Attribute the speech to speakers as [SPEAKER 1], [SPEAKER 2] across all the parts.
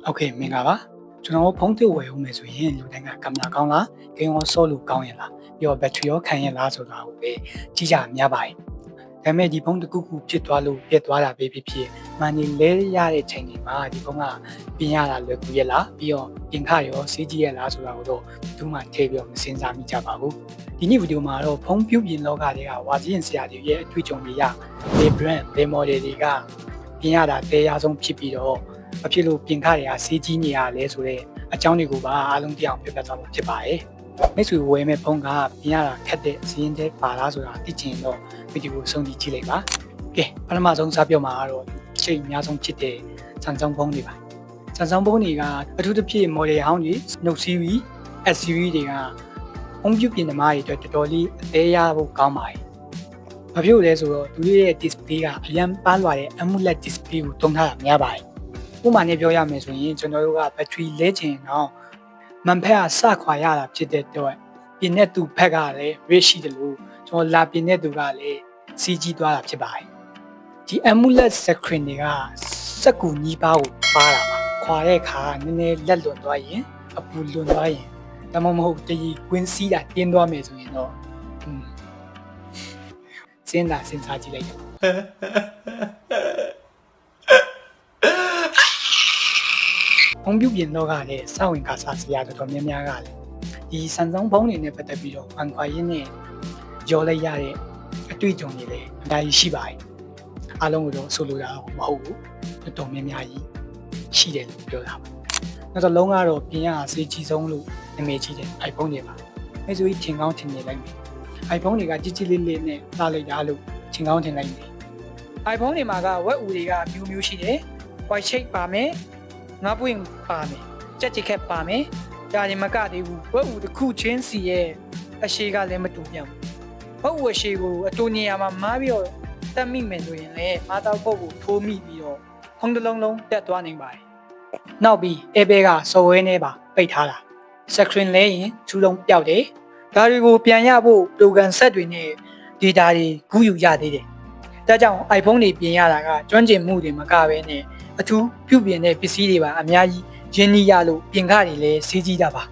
[SPEAKER 1] OK မင်္ဂလာပါကျွန်တော်ဖုန်းသစ်ဝယ်ဦးမယ်ဆိုရင်လူတိုင်းကကင်မရာကောင်းလားဂိမ်းရောဆော့လို့ကောင်းရင်လားပြီးတော့ဘက်ထရီရောခံရင်လားဆိုတာကိုပဲကြည့်ကြများပါတယ်ဒါပေမဲ့ဒီဖုန်းတစ်ခုခုဖြစ်သွားလို့ပြတ်သွားတာပဲဖြစ်မန်နီလဲရတဲ့ချိန်တွေမှာဒီဖုန်းကပြင်ရတာလွယ်ကူရဲ့လားပြီးတော့ပြင်ခရောစီးကြည့်ရဲ့လားဆိုတာကိုတော့ဘူးမှထည့်ပြီးတော့မစင်စားမိကြပါဘူးဒီနေ့ဗီဒီယိုမှာတော့ဖုန်းပြုပြင်လောကတွေကဝါစီရင်ဆရာတွေရဲ့အတွေ့အကြုံတွေရဒီ brand ဒီ model တွေကပြင်ရတာတရားဆုံးဖြစ်ပြီးတော့အဖြစ်လို့ပြင်ခတွေကစီးကြီးနေရလဲဆိုတော့အကြောင်းတွေကိုပါအားလုံးသိအောင်ပြပြသွားမှာဖြစ်ပါတယ်မိတ်ဆွေဝယ်မဲ့ဖုန်းကပြင်ရတာခက်တဲ့စီးရင်တဲ့ပါလားဆိုတာသိချင်တော့ဗီဒီယိုဆုံးဖြတ်ကြည့်လိုက်ပါကဲပထမဆုံးစပြောမှာကတော့ချိန်အများဆုံးဖြစ်တဲ့ Samsung ဖုန်းတွေပါ Samsung ဖုန်းတွေကအထူးသဖြင့် model ဟောင်းတွေ Note series S series တွေကဖုန်းပြုပြင်သမားတွေအတွက်တော်တော်လေးအသေးရဖို့ကောင်းပါတယ်ဘာဖြစ်လို့လဲဆိုတော့သူတို့ရဲ့ display ကအရန်ပန်းလွာတဲ့ AMOLED display ကိုသုံးထားတာများပါတယ်ဥပမာနဲ့ပြောရမယ်ဆိုရင်ကျွန်တော်တို့ကဘက်ထရီလဲချင်တော့မန်ဖက်ကစခွာရတာဖြစ်တဲ့တော့ပြင်တဲ့သူဖက်ကလည်း rich ရှိတယ်လို့ကျွန်တော်လာပြင်တဲ့သူကလည်းစီးကြီးသွားတာဖြစ်ပါတယ်ဒီ AMOLED screen တွေကစက်ကူညီးပါးကိုပါတာပါခွာတဲ့အခါနည်းနည်းလက်လွန်သွားရင်အပူလွန်သွားရင်ဒါမှမဟုတ်တရီကွင်းစီးတာတင်းသွားမယ်ဆိုရင်တော့စဉ်းစားကြည့်လိုက်ဖုန်းပြုပြင်တော့ကလည်းစဝင်ကစားစရာတော်တော်များများကလည်းဒီ Samsung ဖုန်းတွေနဲ့ပတ်သက်ပြီးတော့ဝမ်ခွာရင်းနဲ့ရောလိုက်ရတဲ့အတွေ့အကြုံတွေလည်းအများကြီးရှိပါတယ်အားလုံးကိုတော့ဆိုလိုတာမဟုတ်ဘူးတော်တော်များများကြီးရှိတယ်လို့ပြောတာပါနောက်တော့လုံးကတော့ပြင်ရအစေးကြီးဆုံးလို့နာမည်ကြီးတဲ့ iPhone တွေပါအဲဆိုရင်ထင်ကောင်းထင်နေလိုက်မယ် iPhone တွေကကြီးကြီးလေးလေးနဲ့လာလိုက်တာလို့ထင်ကောင်းထင်လိုက်မယ် iPhone တွေမှာကဝက်အူတွေကမျိုးမျိုးရှိတယ် white shade ပါမယ်ငါးပွင့်ပါမယ်ကြက်ကြက်ခက်ပါမယ်ဒါရင်မကသေးဘူးဝက်အူတစ်ခုချင်းစီရဲ့အရှိကလည်းမတူပြန်ဘူးဝက်အူအရှိကိုအတူနေရာမှာမားပြီးတော့တက်မိမယ်ဆိုရင်လည်းမားတော့ပုတ်ကိုထိုးမိပြီးတော့ဖုန်းတစ်လုံးလုံးတက်သွားနိုင်ပါတယ်နောက်ပြီး Apple က software နဲ့ပါပိတ်ထားတာ screen လဲရင်ချူလုံးပျောက်တယ်ဒါတွေကိုပြန်ရဖို့ program set တွေနဲ့ data တွေကူးယူရသေးတယ်ဒါကြောင့် iPhone တွေပြင်ရတာကကျွမ်းကျင်မှုတွေမကဘဲနဲ့အထူးပြုပြင်တဲ့ပစ္စည်းတွေပါအများကြီးရင်းနှီးရလို့ပြင်ခတွေလည်းစီးကြီးတာပါ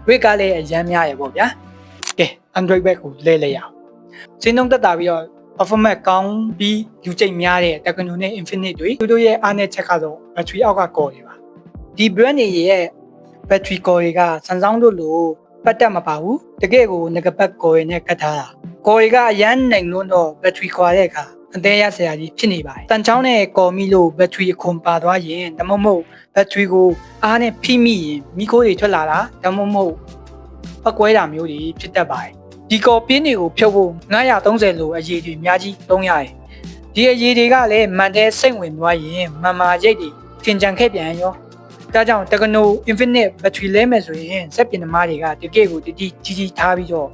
[SPEAKER 1] weight ကလည်းအရမ်းများရပေါ့ဗျာကဲ Android bag ကိုလဲရအောင်စင်းနှုန်းတက်တာပြီးတော့ performance ကောင်းပြီးယူကျိတ်များတဲ့ Tecno နဲ့ Infinix တွေသူတို့ရဲ့အားနည်းချက်ကတော့ battery အောက်က core တွေပါဒီ brand တွေရဲ့ battery core တွေက Samsung တို့လိုပတ်တက်မပါဘူးတကယ်ကိုငကပတ် core တွေနဲ့ကတ်ထားတာ core တွေကအရန်နိုင်လွန်းတော့ battery core တဲ့အခါအသေးရဆရာကြီးဖြစ်နေပါတယ်တန်ချောင်းနဲ့ကော်မီလို့ဘက်ထရီအခွန်ပါသွားရင်ဒါမှမဟုတ်ဘက်ထရီကိုအားနဲ့ဖိမိရင်မီးခိုးတွေထွက်လာတာဒါမှမဟုတ်ဖက်ကွဲတာမျိုးတွေဖြစ်တတ်ပါတယ်ဒီကော်ပင်းတွေကိုဖြုတ်ဖို့930လိုအရေးတွေအများကြီးသုံးရတယ်ဒီအရေးတွေကလည်းမန်တဲ့စိတ်ဝင်သွားရင်မန်မာရိတ်တွေထင်ကြံခဲ့ပြန်ရောဒါကြောင့် Tecno Infinix ဘက်ထရီလဲမယ်ဆိုရင်စက်ပြင်သမားတွေကတကယ့်ကိုတတိကြီးထားပြီးတော့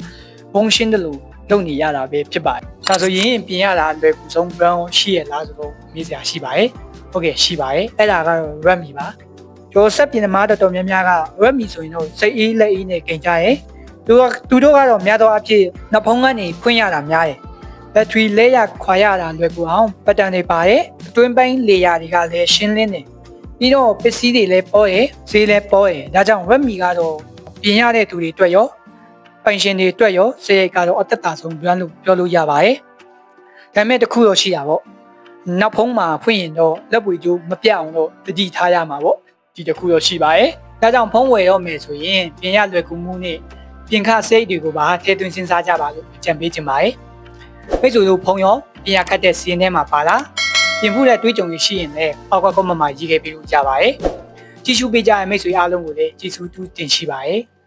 [SPEAKER 1] ဘုံရှင်းတယ်လို့လုပ်နေရတာပဲဖြစ်ပါတယ်ဒါဆိုရင်ပြင်ရတာလွယ်ကူဆုံး brand ရှိရလားဆိုတော့မေးစရာရှိပါတယ်ဟုတ်ကဲ့ရှိပါတယ်အဲ့ဒါကတော့ Redmi ပါကျော်ဆက်ပြင်သမားတော်တော်များများက Redmi ဆိုရင်တော့စိတ်အေးလက်အေးနဲ့กินကြရဲသူတို့ကတော့များသောအားဖြင့်နှစ်ဖုံးကနေဖွင့်ရတာများတယ်ဘက်ထရီလဲရခွာရတာလွယ်ကူအောင်ပတ်တန်တွေပါတယ်အတွင်းပိုင်းလေယာတွေကလည်းရှင်းလင်းတယ်ပြီးတော့ပစ္စည်းတွေလည်းပေါ်တယ်ဈေးလည်းပေါ်တယ်ဒါကြောင့် Redmi ကတော့ပြင်ရတဲ့သူတွေအတွက်ရောပိုင်ရှင်တွေအတွက်ရောစရိတ်ကတော့အသက်တာဆုံး brand လို့ပြောလို့ရပါတယ်။ဒါပေမဲ့တစ်ခုတော့ရှိတာပေါ့။နောက်ဖုံးမှာဖွင့်ရင်တော့လက်ပွေကျိုးမပြတ်အောင်တော့တတိထားရမှာပေါ့။ဒီတစ်ခုတော့ရှိပါတယ်။ဒါကြောင့်ဖုံးဝယ်တော့မယ်ဆိုရင်ပြင်ရလွယ်ကူမှုနဲ့ပြင်ခစရိတ်တွေကိုပါထည့်သွင်းစဉ်းစားကြပါလို့အကြံပေးချင်ပါတယ်။မိတ်ဆွေတို့ဖုံးရောပြင်ရခတ်တဲ့စီးရင်ထဲမှာပါလား။ပြင်ဖို့တဲ့တွေးကြုံရရှိရင်လည်းအောက်က comment မှာရေးခဲ့ပေးလို့ကြပါတယ်။ကြည့်ရှုပေးကြတဲ့မိတ်ဆွေအားလုံးကိုလည်းကျေးဇူးတူးတင်ရှိပါတယ်။